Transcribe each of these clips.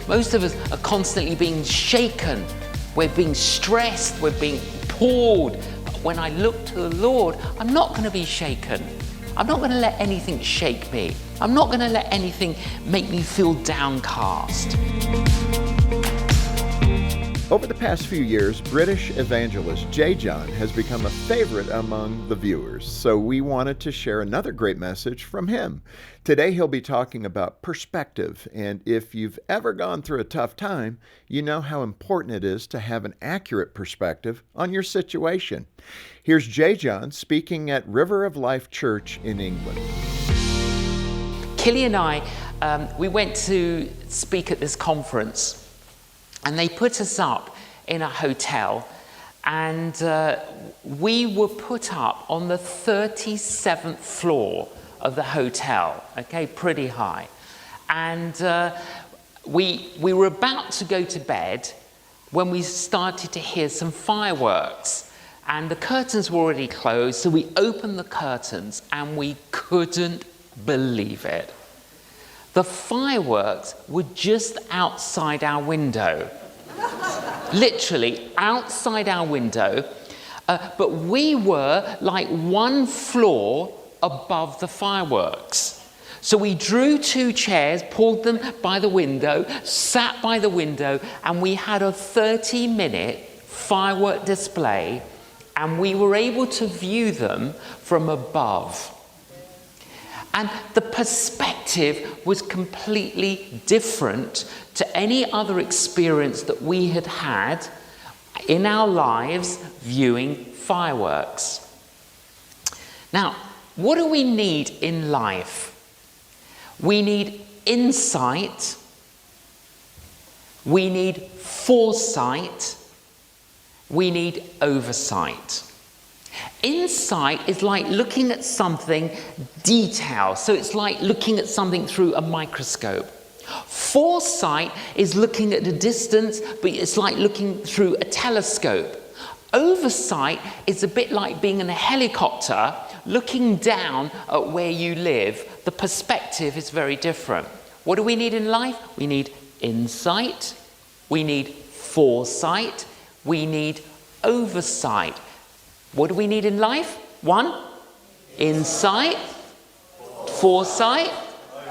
Most of us are constantly being shaken. We're being stressed. We're being poured. When I look to the Lord, I'm not going to be shaken. I'm not going to let anything shake me. I'm not going to let anything make me feel downcast. Over the past few years, British evangelist J.John has become a favorite among the viewers, so we wanted to share another great message from him. Today he'll be talking about perspective, and if you've ever gone through a tough time, you know how important it is to have an accurate perspective on your situation. Here's J.John speaking at River of Life Church in England. Killy and I, we went to speak at this conference. And they put us up in a hotel, and we were put up on the 37th floor of the hotel, okay, pretty high. And we were about to go to bed when we started to hear some fireworks. And the curtains were already closed, so we opened the curtains and we couldn't believe it. The fireworks were just outside our window. Literally outside our window. But we were like one floor above the fireworks. So we drew two chairs, pulled them by the window, sat by the window, and we had a 30-minute firework display, and we were able to view them from above. And the perspective was completely different to any other experience that we had had in our lives viewing fireworks. Now, what do we need in life? We need insight. We need foresight. We need oversight. Insight is like looking at something detailed. So it's like looking at something through a microscope. Foresight is looking at a distance, but it's like looking through a telescope. Oversight is a bit like being in a helicopter, looking down at where you live. The perspective is very different. What do we need in life? We need insight. We need foresight. We need oversight. What do we need in life? One, insight, foresight,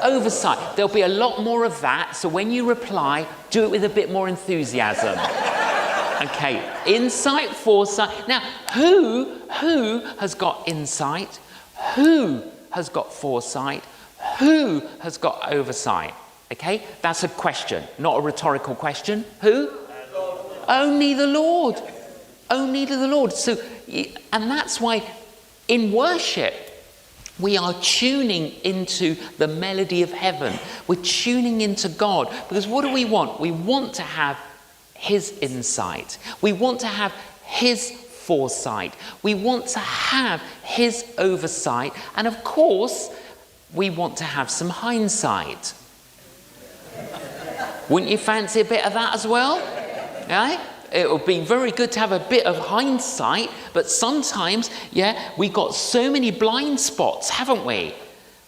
oversight. There'll be a lot more of that, so when you reply, do it with a bit more enthusiasm. Okay, insight, foresight. Now, who has got insight? Who has got foresight? Who has got oversight? Okay, that's a question, not a rhetorical question. Who? Only the Lord. Only to the Lord. So, and that's why in worship, we are tuning into the melody of heaven. We're tuning into God. Because what do we want? We want to have His insight. We want to have His foresight. We want to have His oversight. And of course, we want to have some hindsight. Wouldn't you fancy a bit of that as well? Yeah? It would be very good to have a bit of hindsight, but sometimes, we've got so many blind spots, haven't we?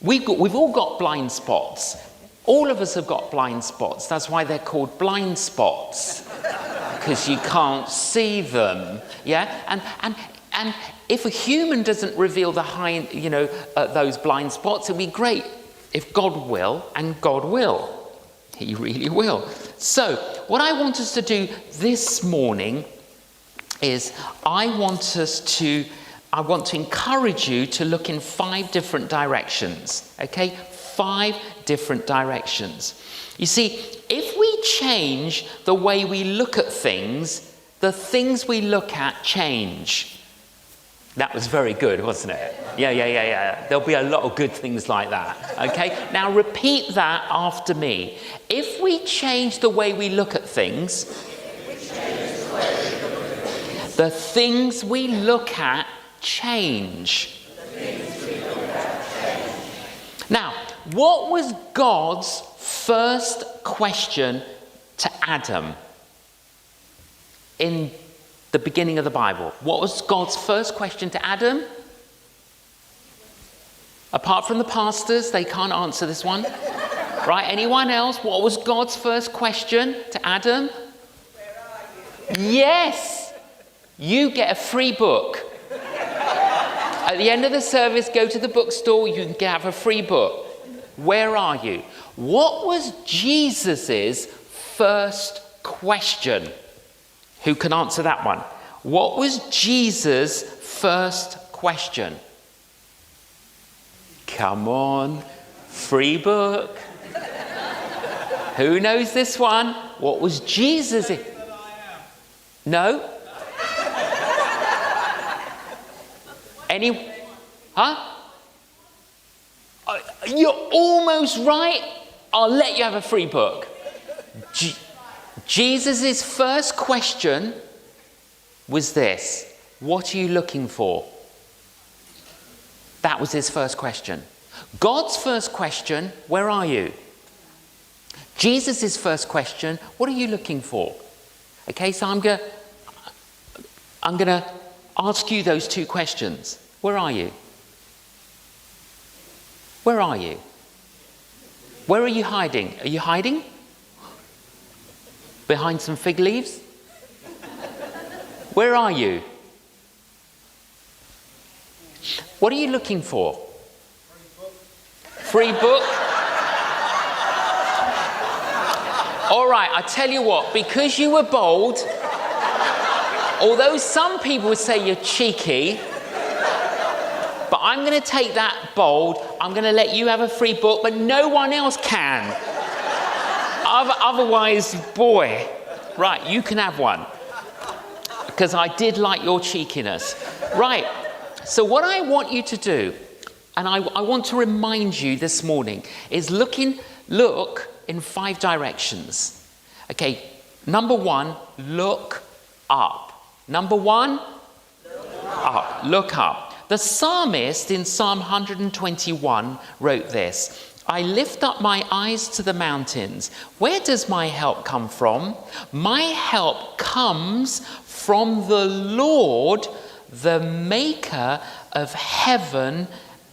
We've all got blind spots. All of us have got blind spots. That's why they're called blind spots, because you can't see them. And if a human doesn't reveal those blind spots, it'd be great if God will, and God will. He really will. So, what I want us to do this morning is I want to encourage you to look in 5 different directions. Okay? 5 different directions. You see, if we change the way we look at things, the things we look at change. That was very good, wasn't it? Yeah. There'll be a lot of good things like that. Okay? Now repeat that after me. If we change the way we look at things, the things we look at change. Now, what was God's first question to Adam in the beginning of the Bible? What was God's first question to Adam? Apart from the pastors, they can't answer this one. Right, anyone else? What was God's first question to Adam? Where are you? Yes, you get a free book. At the end of the service, go to the bookstore, you can have a free book. Where are you? What was Jesus's first question? Who can answer that one? What was Jesus' first question? Come on, free book. Who knows this one? What was Jesus? No? Any? Huh? You're almost right. I'll let you have a free book. Jesus' first question was this: what are you looking for? That was his first question. God's first question: where are you? Jesus' first question: what are you looking for? Okay, so I'm gonna ask you those two questions. Where are you? Where are you? Where are you hiding? Are you hiding? Behind some fig leaves? Where are you? What are you looking for? Free book? All right, I tell you what, because you were bold, although some people would say you're cheeky, but I'm going to take that bold. I'm going to let you have a free book, but no one else can. Otherwise, boy, right, you can have one. Because I did like your cheekiness. Right, so what I want you to do, and I want to remind you this morning, is look in 5 directions. Okay, number 1, look up. Number 1, up. Look up. The psalmist in Psalm 121 wrote this: I lift up my eyes to the mountains. Where does my help come from? My help comes from the Lord, the maker of heaven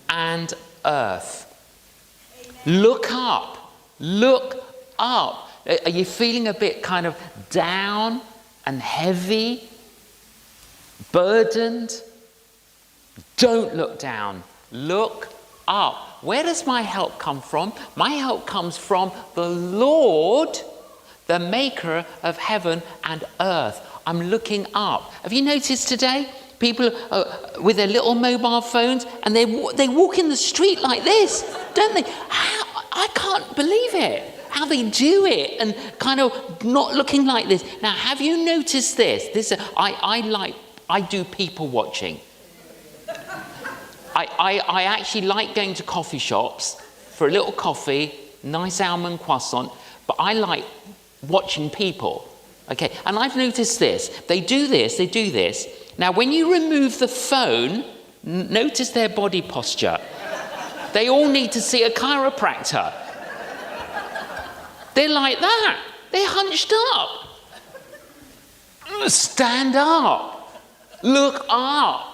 and earth. Amen. Look up. Look up. Are you feeling a bit kind of down and heavy, burdened? Don't look down. Look up. Where does my help come from? My help comes from the Lord, the maker of heaven and earth. I'm looking up. Have you noticed today? People with their little mobile phones, and they walk in the street like this, don't they? I can't believe it. How they do it, and kind of not looking like this. Now, have you noticed this? I do people watching. I actually like going to coffee shops for a little coffee, nice almond croissant, but I like watching people. Okay, and I've noticed this. They do this. Now, when you remove the phone, notice their body posture. They all need to see a chiropractor. They're like that. They're hunched up. Stand up. Look up.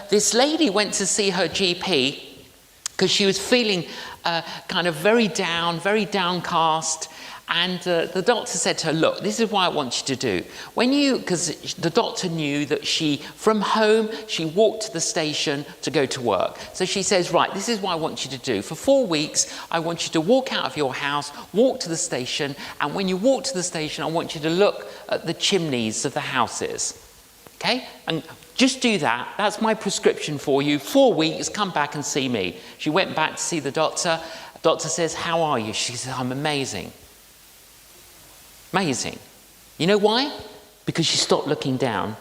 This lady went to see her GP because she was feeling kind of very down, very downcast. And the doctor said to her, look, this is what I want you to do. Because the doctor knew that from home, she walked to the station to go to work. So she says, right, this is what I want you to do. For 4 weeks, I want you to walk out of your house, walk to the station. And when you walk to the station, I want you to look at the chimneys of the houses. Okay? And just do that. That's my prescription for you. 4 weeks, come back and see me. She went back to see the doctor. The doctor says, how are you? She says, I'm amazing. Amazing. You know why? Because she stopped looking down.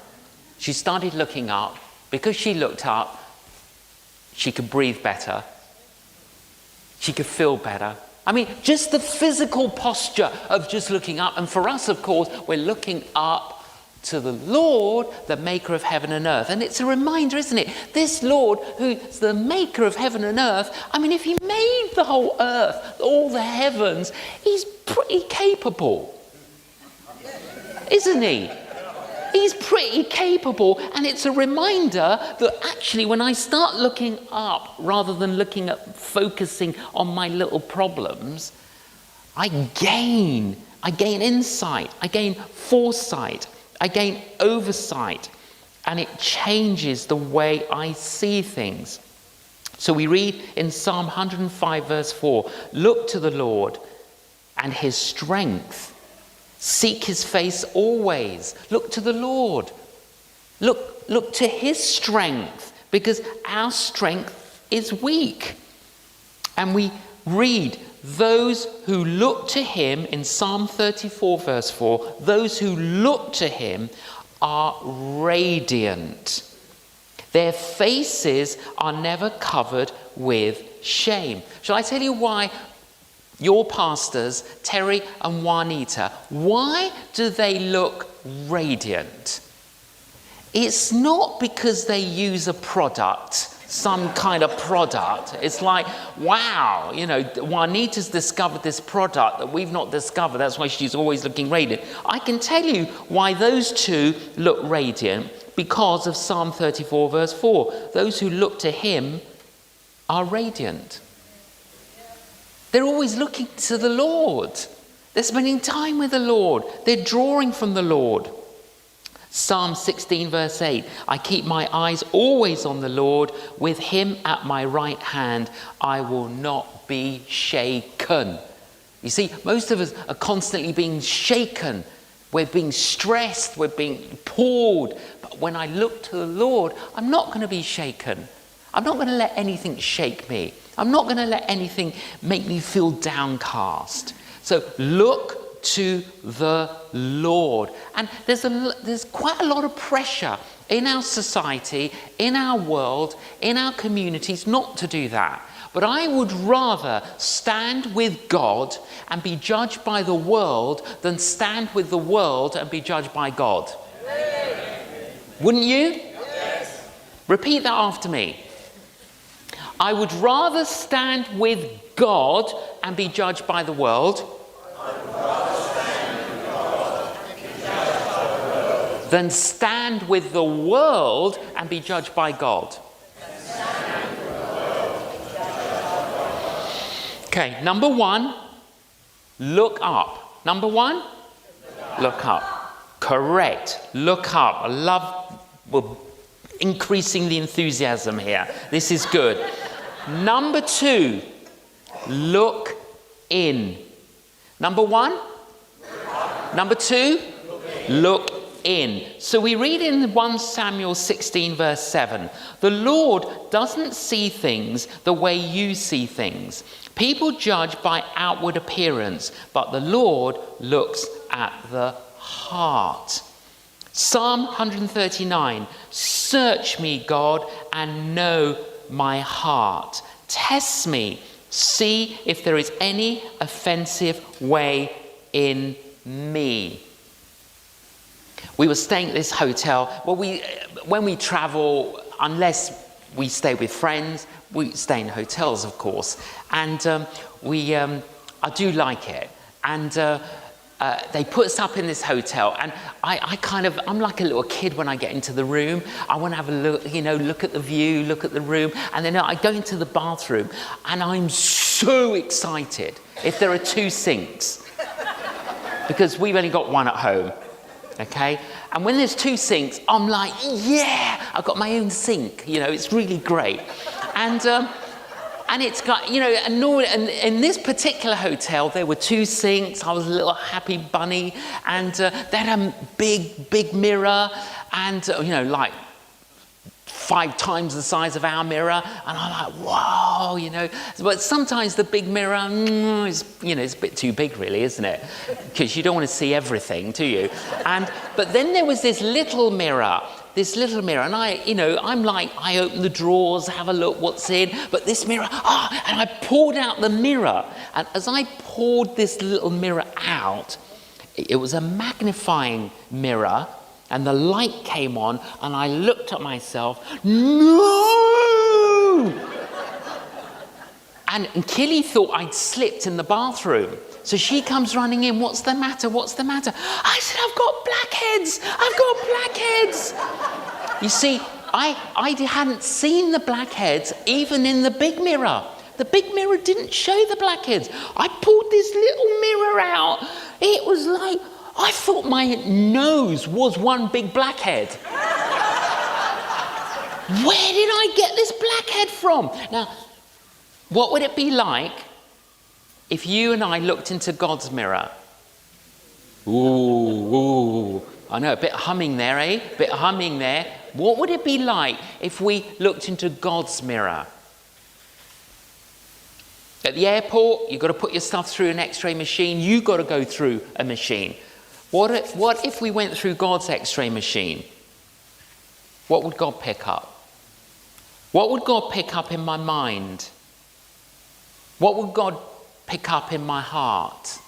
She started looking up. Because she looked up, she could breathe better. She could feel better. I mean, just the physical posture of just looking up. And for us, of course, we're looking up to the Lord, the maker of heaven and earth. And it's a reminder, isn't it? This Lord, who's the maker of heaven and earth, I mean, if he made the whole earth, all the heavens, he's pretty capable. Isn't he? He's pretty capable, and it's a reminder that actually when I start looking up rather than focusing on my little problems, I gain insight, I gain foresight, I gain oversight, and it changes the way I see things. So we read in Psalm 105 verse 4, look to the Lord and his strength. Seek his face always. Look to the Lord. Look to his strength, because our strength is weak. And we read, those who look to him in Psalm 34 verse 4, those who look to him are radiant. Their faces are never covered with shame. Shall I tell you why your pastors, Terry and Juanita, why do they look radiant? It's not because they use a product, some kind of product. It's like, wow, Juanita's discovered this product that we've not discovered. That's why she's always looking radiant. I can tell you why those two look radiant, because of Psalm 34 verse 4. Those who look to him are radiant. They're always looking to the Lord. They're spending time with the Lord. They're drawing from the Lord. Psalm 16 verse 8, I keep my eyes always on the Lord. With him at my right hand, I will not be shaken. You see, most of us are constantly being shaken. We're being stressed. We're being pulled. But when I look to the Lord, I'm not going to be shaken. I'm not going to let anything shake me. I'm not going to let anything make me feel downcast. So look to the Lord. And there's quite a lot of pressure in our society, in our world, in our communities not to do that. But I would rather stand with God and be judged by the world than stand with the world and be judged by God. Wouldn't you? Yes. Repeat that after me. I would rather stand with God and be judged by the world than stand with the world and be judged by God. Okay, number one, look up. Number one, look up. Correct. Look up. We're increasing the enthusiasm here. This is good. Number two, look in. Number one, number two, look in. So we read in 1 Samuel 16 verse 7, the Lord doesn't see things the way you see things. People judge by outward appearance, but the Lord looks at the heart. Psalm 139, search me, God, and know my heart. Test me, see if there is any offensive way in me. We were staying at this hotel. Well, when we travel, unless we stay with friends, we stay in hotels, of course. And I do like it. And they put us up in this hotel. And I'm like a little kid when I get into the room. I want to have a look, look at the view, look at the room. And then I go into the bathroom. And I'm so excited if there are two sinks. Because we've only got one at home. Okay, and when there's two sinks, I'm like, yeah, I've got my own sink. It's really great, and it's got, and in this particular hotel there were two sinks. I was a little happy bunny, and they had a big mirror, and like 5 times the size of our mirror, and I'm like, wow, But sometimes the big mirror is, it's a bit too big, really, isn't it? Because you don't want to see everything, do you? But then there was this little mirror, and I'm like, I open the drawers, have a look what's in, but this mirror, and I pulled out the mirror, and as I poured this little mirror out, it was a magnifying mirror. And the light came on, and I looked at myself. No! And Killy thought I'd slipped in the bathroom. So she comes running in. What's the matter? What's the matter? I said, I've got blackheads. I've got blackheads. You see, I hadn't seen the blackheads even in the big mirror. The big mirror didn't show the blackheads. I pulled this little mirror out. It was like, I thought my nose was one big blackhead. Where did I get this blackhead from? Now, what would it be like if you and I looked into God's mirror? Ooh, I know, a bit humming there, eh? A bit humming there. What would it be like if we looked into God's mirror? At the airport, you've got to put your stuff through an X-ray machine. You've got to go through a machine. What if we went through God's X-ray machine? What would God pick up? What would God pick up in my mind? What would God pick up in my heart?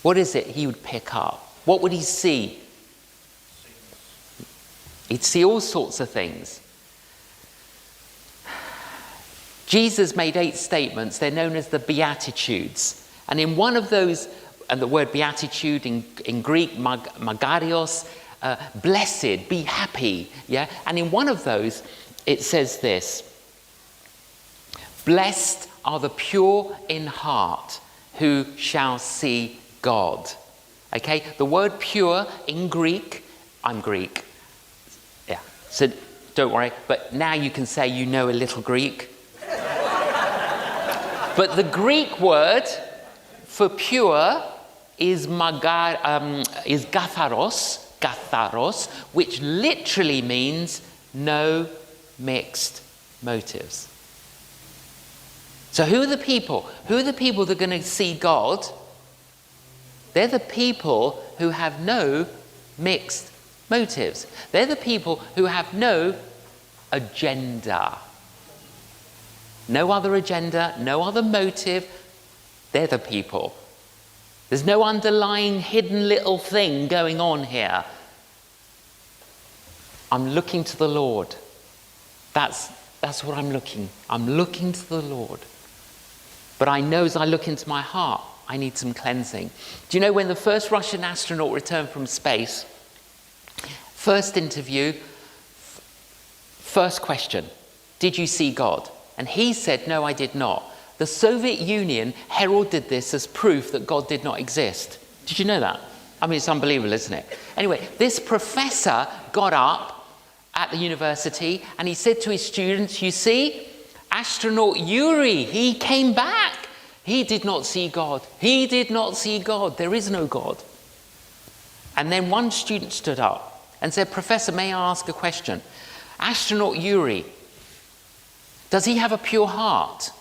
What is it he would pick up? What would he see? He'd see all sorts of things. Jesus made 8 statements. They're known as the Beatitudes. And in one of those, and the word beatitude in Greek, magarios, blessed, be happy. Yeah? And in one of those, it says this: blessed are the pure in heart, who shall see God. Okay? The word pure in Greek, I'm Greek. Yeah. So don't worry. But now you can say you know a little Greek. But the Greek word for pure is gatharos, which literally means no mixed motives. So who are the people? Who are the people that are going to see God? They're the people who have no mixed motives. They're the people who have no agenda. No other agenda, no other motive. They're the people. There's no underlying hidden little thing going on here. I'm looking to the Lord. That's what I'm looking. I'm looking to the Lord. But I know as I look into my heart, I need some cleansing. Do you know when the first Russian astronaut returned from space, first interview, first question, did you see God? And he said, no, I did not. The Soviet Union heralded this as proof that God did not exist. Did you know that? I mean, it's unbelievable, isn't it? Anyway, this professor got up at the university and he said to his students, you see, astronaut Yuri, he came back. He did not see God. He did not see God. There is no God. And then one student stood up and said, Professor, may I ask a question? Astronaut Yuri, does he have a pure heart?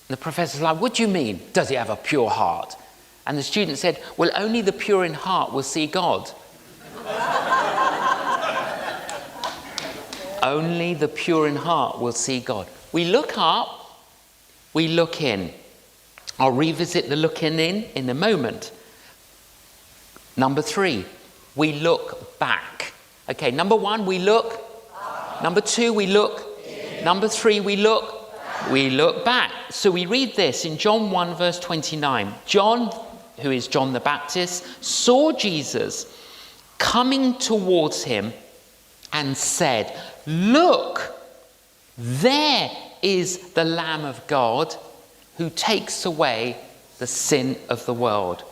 And the professor's like, what do you mean, does he have a pure heart? And the student said, well, only the pure in heart will see God. Only the pure in heart will see God. We look up, we look in. I'll revisit the looking in a moment. Number 3, we look back. Okay, number 1, we look. Number 2, we look. Number 3, we look back. So we read this in John 1 verse 29. John, who is John the Baptist, saw Jesus coming towards him and said, look, there is the Lamb of God who takes away the sin of the world.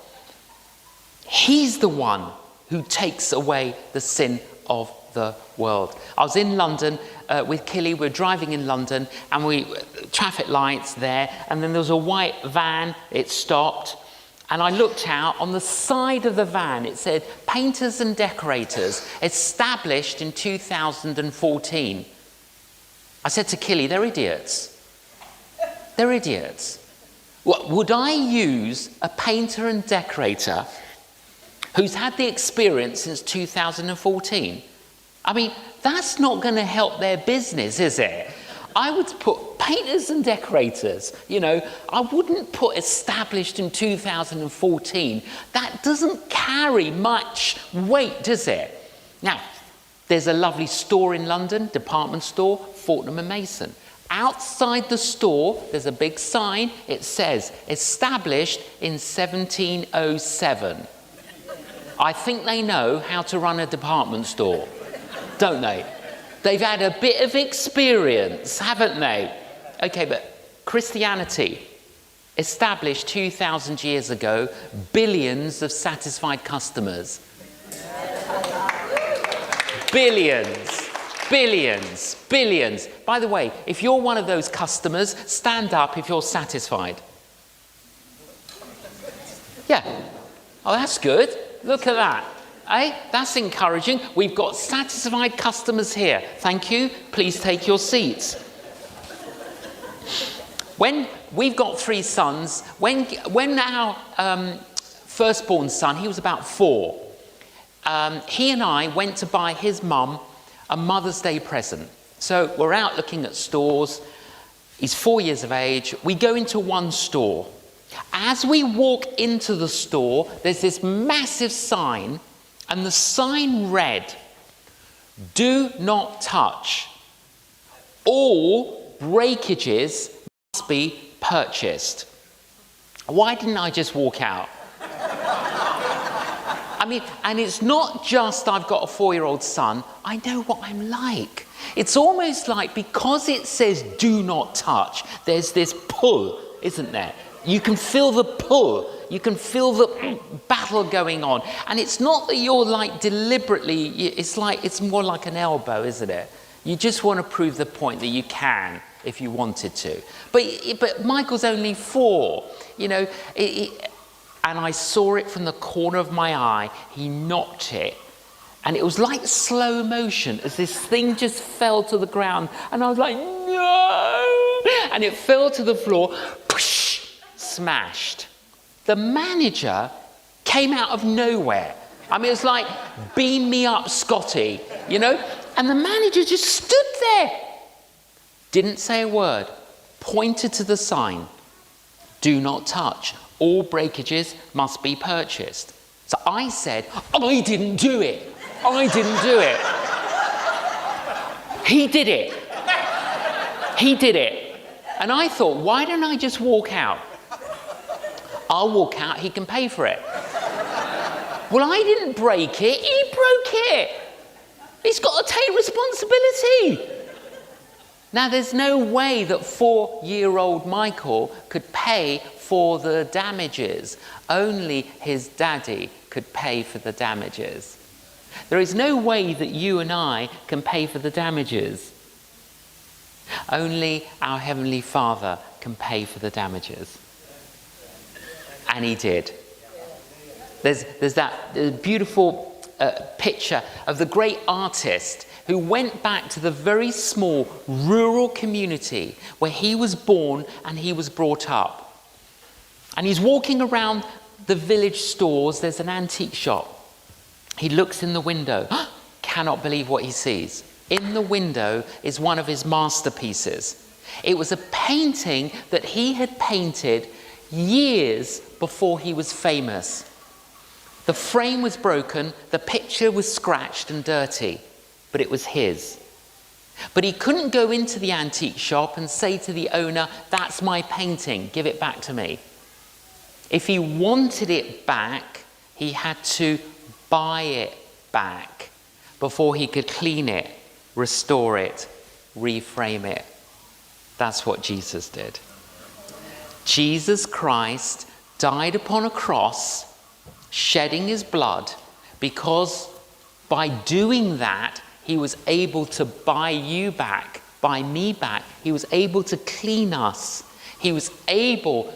He's the one who takes away the sin of the world. I was in London with Killy. We're driving in London and traffic lights there, and then there was a white van. It stopped and I looked out. On the side of the van it said painters and decorators established in 2014. I said to Killy, they're idiots. They're idiots. Would I use a painter and decorator who's had the experience since 2014? I mean, that's not going to help their business, is it? I would put painters and decorators, I wouldn't put established in 2014. That doesn't carry much weight, does it? Now, there's a lovely store in London, department store, Fortnum & Mason. Outside the store, there's a big sign. It says, established in 1707. I think they know how to run a department store, don't they? They've had a bit of experience, haven't they? Okay, but Christianity, established 2,000 years ago, billions of satisfied customers. Billions. Billions, billions. By the way, if you're one of those customers, stand up if you're satisfied. Yeah. Oh, that's good. Look at that. Eh? That's encouraging. We've got satisfied customers here. Thank you. Please take your seats. When we've got 3 sons, when our firstborn son, he was about 4, he and I went to buy his mum a Mother's Day present. So we're out looking at stores. He's 4 years of age. We go into one store. As we walk into the store, there's this massive sign, and the sign read, "Do not touch. All breakages must be purchased." Why didn't I just walk out? I mean, and it's not just I've got a 4-year-old son, I know what I'm like. It's almost like because it says do not touch, there's this pull, isn't there? You can feel the pull. You can feel the battle going on. And it's not that you're like deliberately, it's more like an elbow, isn't it? You just want to prove the point that you can if you wanted to. But Michael's only 4, you know, and I saw it from the corner of my eye. He knocked it. And it was like slow motion as this thing just fell to the ground. And I was like, no! And it fell to the floor, whoosh, smashed. The manager came out of nowhere. I mean, it's like, beam me up, Scotty, you know? And the manager just stood there. Didn't say a word. Pointed to the sign. Do not touch. All breakages must be purchased. So I said, I didn't do it. I didn't do it. He did it. He did it. And I thought, why don't I just walk out? I'll walk out, he can pay for it. Well, I didn't break it, he broke it. He's got to take responsibility. Now, there's no way that 4-year-old Michael could pay for the damages. Only his daddy could pay for the damages. There is no way that you and I can pay for the damages. Only our Heavenly Father can pay for the damages. And he did. There's that beautiful picture of the great artist who went back to the very small rural community where he was born and he was brought up. And he's walking around the village stores. There's an antique shop. He looks in the window. Cannot believe what he sees. In the window is one of his masterpieces. It was a painting that he had painted years before he was famous. The frame was broken, the picture was scratched and dirty, but it was his. But he couldn't go into the antique shop and say to the owner, "That's my painting, give it back to me." If he wanted it back, he had to buy it back before he could clean it, restore it, reframe it. That's what Jesus did. Jesus Christ died upon a cross, shedding his blood, because by doing that, he was able to buy you back, buy me back. He was able to clean us. He was able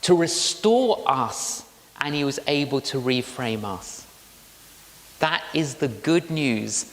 to restore us, and he was able to reframe us. That is the good news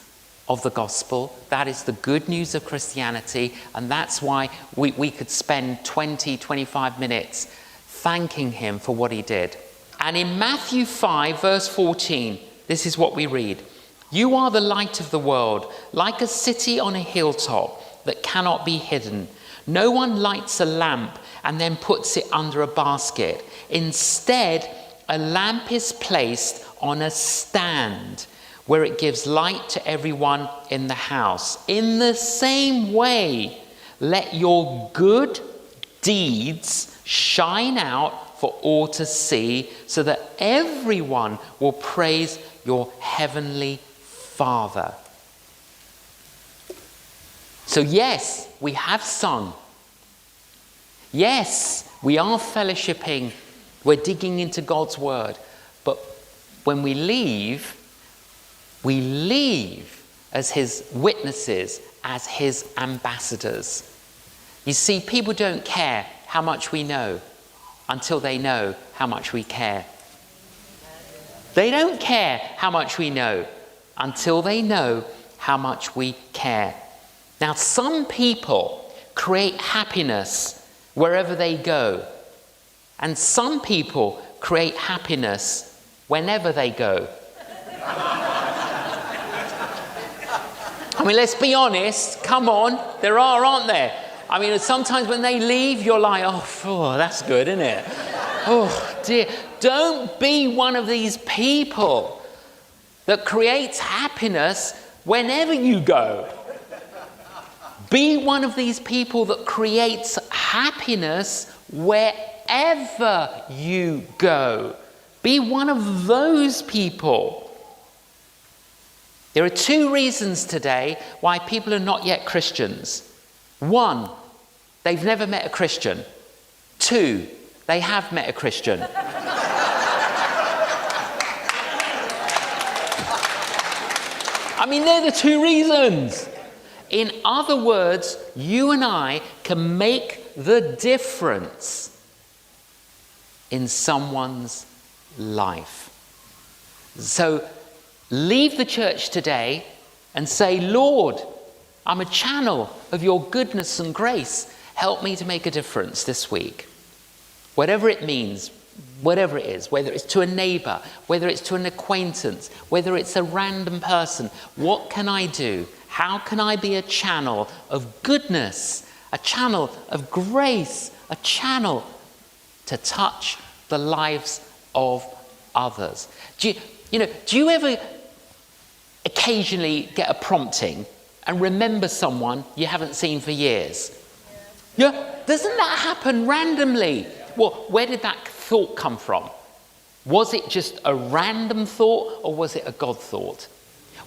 of the gospel. That is the good news of Christianity, and that's why we could spend 20, 25 minutes thanking him for what he did. And in Matthew 5, verse 14, this is what we read. "You are the light of the world, like a city on a hilltop that cannot be hidden. No one lights a lamp and then puts it under a basket. Instead, a lamp is placed on a stand where it gives light to everyone in the house. In the same way, let your good deeds shine out for all to see, so that everyone will praise your heavenly Father. So yes, we have sung. Yes, we are fellowshipping. We're digging into God's word. But when we leave as his witnesses, as his ambassadors. You see, people don't care how much we know until they know how much we care. They don't care how much we know until they know how much we care. Now, some people create happiness wherever they go, and some people create happiness whenever they go. I mean, let's be honest. Come on, there are, aren't there? I mean, sometimes when they leave, you're like, oh, that's good, isn't it? Oh, dear. Don't be one of these people that creates happiness whenever you go. Be one of these people that creates happiness wherever you go. Be one of those people. There are two reasons today why people are not yet Christians. One, they've never met a Christian. Two, they have met a Christian. I mean, they're the two reasons. In other words, you and I can make the difference in someone's life. So leave the church today and say, Lord, I'm a channel of your goodness and grace. Help me to make a difference this week. Whatever it means, whatever it is, whether it's to a neighbor, whether it's to an acquaintance, whether it's a random person, what can I do? How can I be a channel of goodness, a channel of grace, a channel to touch the lives of others? Do you ever occasionally get a prompting and remember someone you haven't seen for years? Yeah. Doesn't that happen randomly? Well, where did that thought come from? Was it just a random thought, or was it a God thought?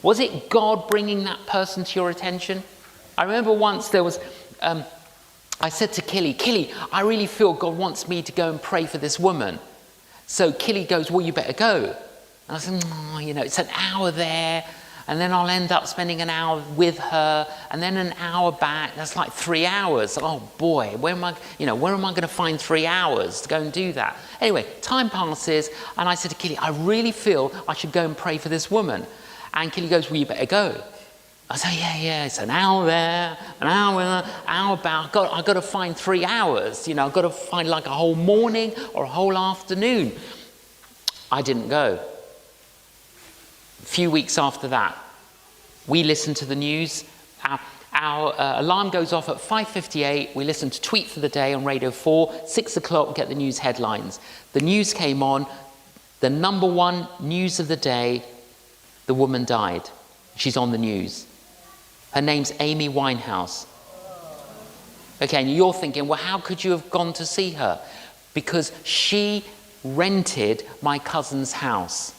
Was it God bringing that person to your attention? I remember once there was, I said to Killy, I really feel God wants me to go and pray for this woman. So Killy goes, well, you better go. And I said, it's an hour there, and then I'll end up spending an hour with her, and then an hour back. That's like 3 hours. Oh boy, where am I going to find 3 hours to go and do that? Anyway, time passes, and I said to Killy, I really feel I should go and pray for this woman. And Killy goes, well, you better go. I say, yeah, it's an hour there, an hour back. I've got to find 3 hours. I've got to find like a whole morning or a whole afternoon. I didn't go. A few weeks after that, we listened to the news. Our alarm goes off at 5:58. We listen to Tweet for the Day on Radio 4. 6 o'clock, get the news headlines. The news came on. The number one news of the day, the woman died. She's on the news. Her name's Amy Winehouse. Okay, and you're thinking, well, how could you have gone to see her? Because she rented my cousin's house.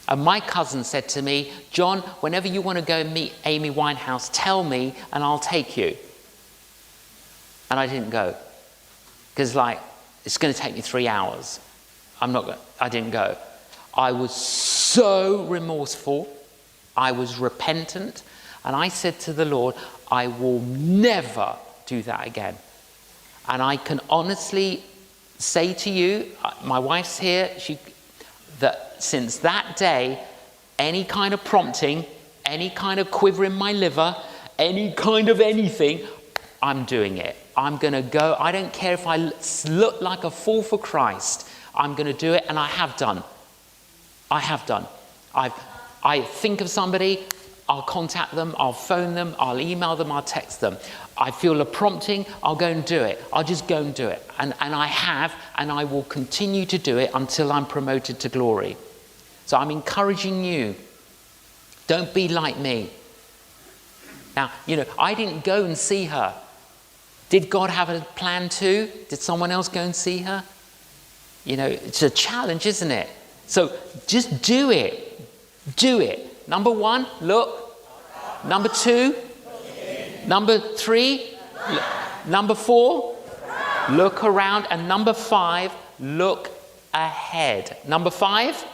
And my cousin said to me, John, whenever you want to go and meet Amy Winehouse, tell me and I'll take you. And I didn't go. Because it's going to take me 3 hours. I didn't go. I was so remorseful. I was repentant. And I said to the Lord, I will never do that again. And I can honestly say to you, my wife's here, that since that day, any kind of prompting, any kind of quiver in my liver, any kind of anything, I'm doing it. I'm going to go. I don't care if I look like a fool for Christ. I'm going to do it, and I have done. I think of somebody, I'll contact them, I'll phone them, I'll email them, I'll text them. I feel a prompting, I'll go and do it. I'll just go and do it. And I have, and I will continue to do it until I'm promoted to glory. So I'm encouraging you, don't be like me. Now, I didn't go and see her. Did God have a plan too? Did someone else go and see her? You know, it's a challenge, isn't it? So just do it. Do it. Number 1, look. Number 2, number 3, number 4, look around. And number 5, look ahead. Number 5.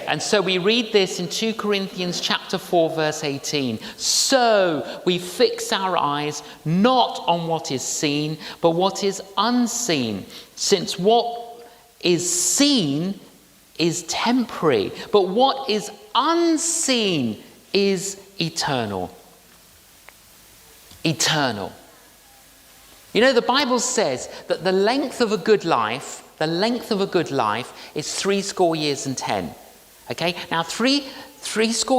And so we read this in 2 Corinthians chapter 4, verse 18. So we fix our eyes not on what is seen, but what is unseen. Since what is seen is temporary, but what is unseen is eternal. Eternal. You know, the Bible says that the length of a good life is 70 years and 10. Okay, now 70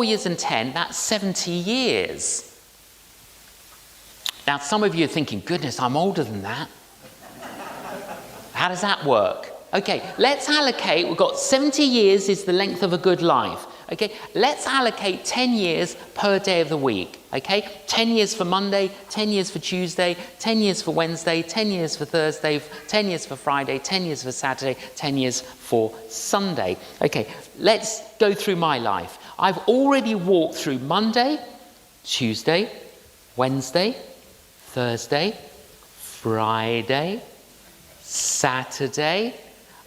years and 10, that's 70 years. Now some of you are thinking, goodness, I'm older than that. How does that work? Okay, let's allocate, we've got 70 years is the length of a good life. Okay, let's allocate 10 years per day of the week. Okay, 10 years for Monday, 10 years for Tuesday, 10 years for Wednesday, 10 years for Thursday, 10 years for Friday, 10 years for Saturday, 10 years for Sunday. Okay, let's go through my life. I've already walked through Monday, Tuesday, Wednesday, Thursday, Friday, Saturday.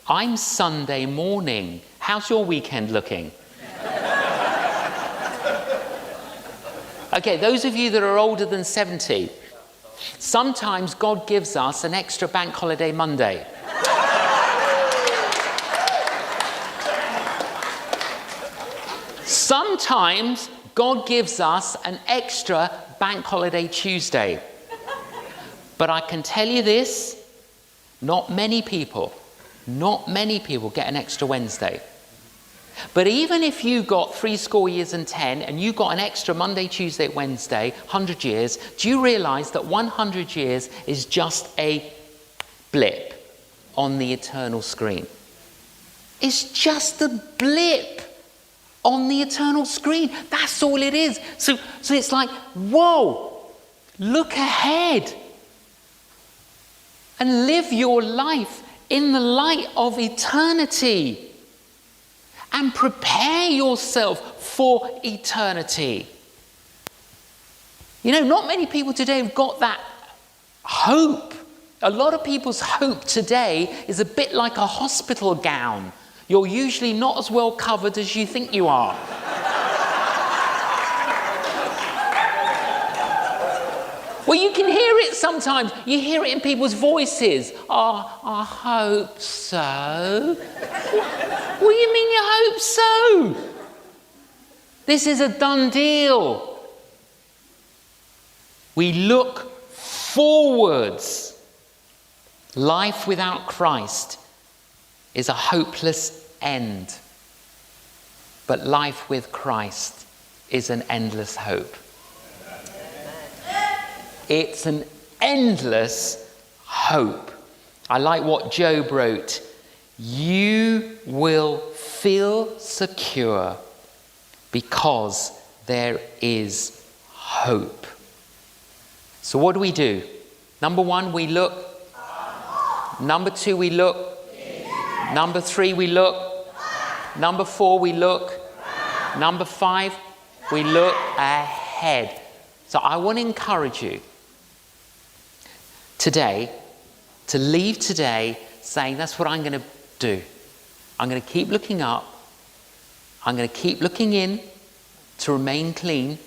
I'm Sunday morning. How's your weekend looking? Okay, those of you that are older than 70, sometimes God gives us an extra bank holiday Monday. Sometimes God gives us an extra bank holiday Tuesday. But I can tell you this, not many people get an extra Wednesday. But even if you got 70 years and 10 and you got an extra Monday, Tuesday, Wednesday, 100 years, do you realize that 100 years is just a blip on the eternal screen? It's just a blip on the eternal screen. That's all it is. So it's like, whoa, look ahead and live your life in the light of eternity. And prepare yourself for eternity. You know, not many people today have got that hope. A lot of people's hope today is a bit like a hospital gown. You're usually not as well covered as you think you are. Well, you can hear it sometimes. You hear it in people's voices. Oh, I hope so. What do you mean you hope so? This is a done deal. We look forwards. Life without Christ is a hopeless end. But life with Christ is an endless hope. It's an endless hope. I like what Job wrote. You will feel secure because there is hope. So what do? Number 1, we look. Number 2, we look. Number 3, we look. Number 4, we look. Number 5, we look ahead. So I want to encourage you today to leave today saying, that's what I'm going to do. I'm going to keep looking up. I'm going to keep looking in to remain clean.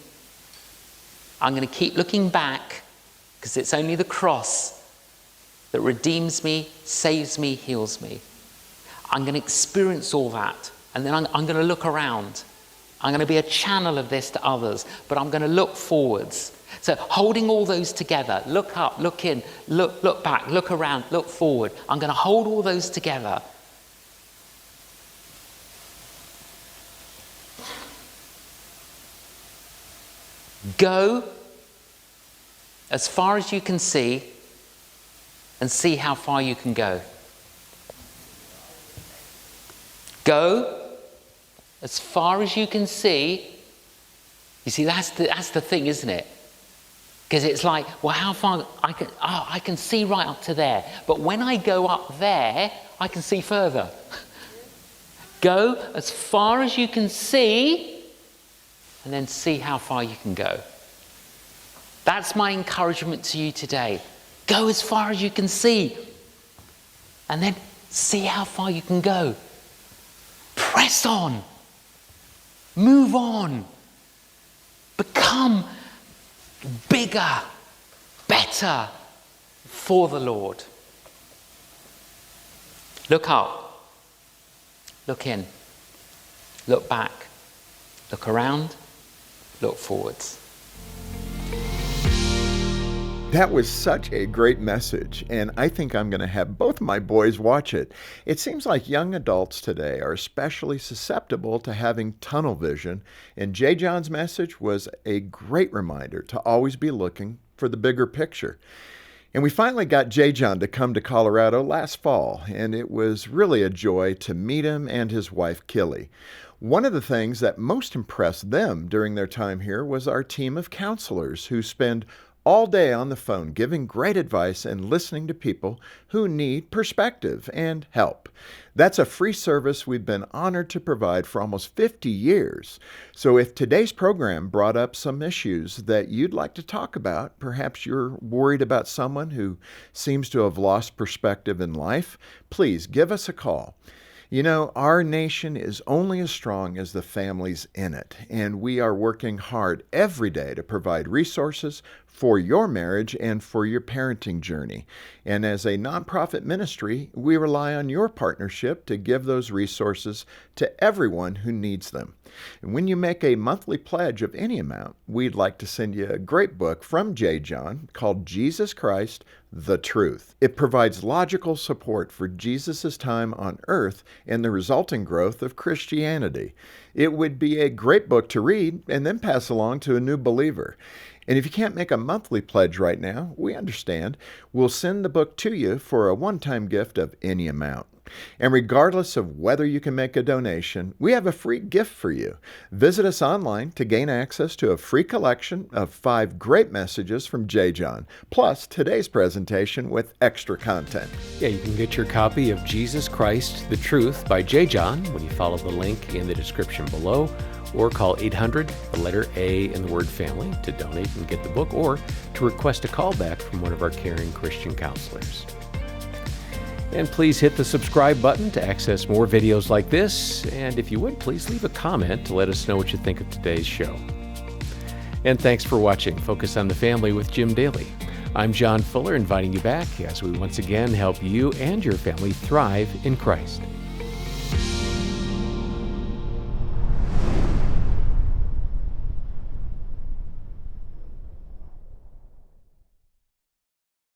I'm going to keep looking back because it's only the cross that redeems me, saves me, heals me. I'm going to experience all that, and then I'm going to look around. I'm going to be a channel of this to others, but I'm going to look forwards. So holding all those together, look up, look in, look back, look around, look forward. I'm going to hold all those together. Go as far as you can see and see how far you can go. Go as far as you can see. You see, that's the thing, isn't it? Because it's like, well, how far I can see right up to there. But when I go up there, I can see further. Go as far as you can see, and then see how far you can go. That's my encouragement to you today. Go as far as you can see, and then see how far you can go. Press on. Move on. Become bigger, better for the Lord. Look up. Look in. Look back. Look around. Look forwards. That was such a great message, and I think I'm going to have both my boys watch it. It seems like young adults today are especially susceptible to having tunnel vision, and J.John's message was a great reminder to always be looking for the bigger picture. And we finally got J.John to come to Colorado last fall, and it was really a joy to meet him and his wife, Killy. One of the things that most impressed them during their time here was our team of counselors who spend all day on the phone giving great advice and listening to people who need perspective and help. That's a free service we've been honored to provide for almost 50 years. So if today's program brought up some issues that you'd like to talk about, perhaps you're worried about someone who seems to have lost perspective in life, please give us a call. You know, our nation is only as strong as the families in it, and we are working hard every day to provide resources for your marriage and for your parenting journey. And as a nonprofit ministry, we rely on your partnership to give those resources to everyone who needs them. And when you make a monthly pledge of any amount, we'd like to send you a great book from J.John called Jesus Christ, the Truth. It provides logical support for Jesus' time on earth and the resulting growth of Christianity. It would be a great book to read and then pass along to a new believer. And if you can't make a monthly pledge right now, we understand. We'll send the book to you for a one-time gift of any amount. And regardless of whether you can make a donation, we have a free gift for you. Visit us online to gain access to a free collection of 5 great messages from J.John, plus today's presentation with extra content. Yeah, you can get your copy of Jesus Christ, the Truth by J.John when you follow the link in the description below, or call 800, the letter A in the word family, to donate and get the book, or to request a call back from one of our caring Christian counselors. And please hit the subscribe button to access more videos like this. And if you would, please leave a comment to let us know what you think of today's show. And thanks for watching Focus on the Family with Jim Daly. I'm John Fuller, inviting you back as we once again help you and your family thrive in Christ.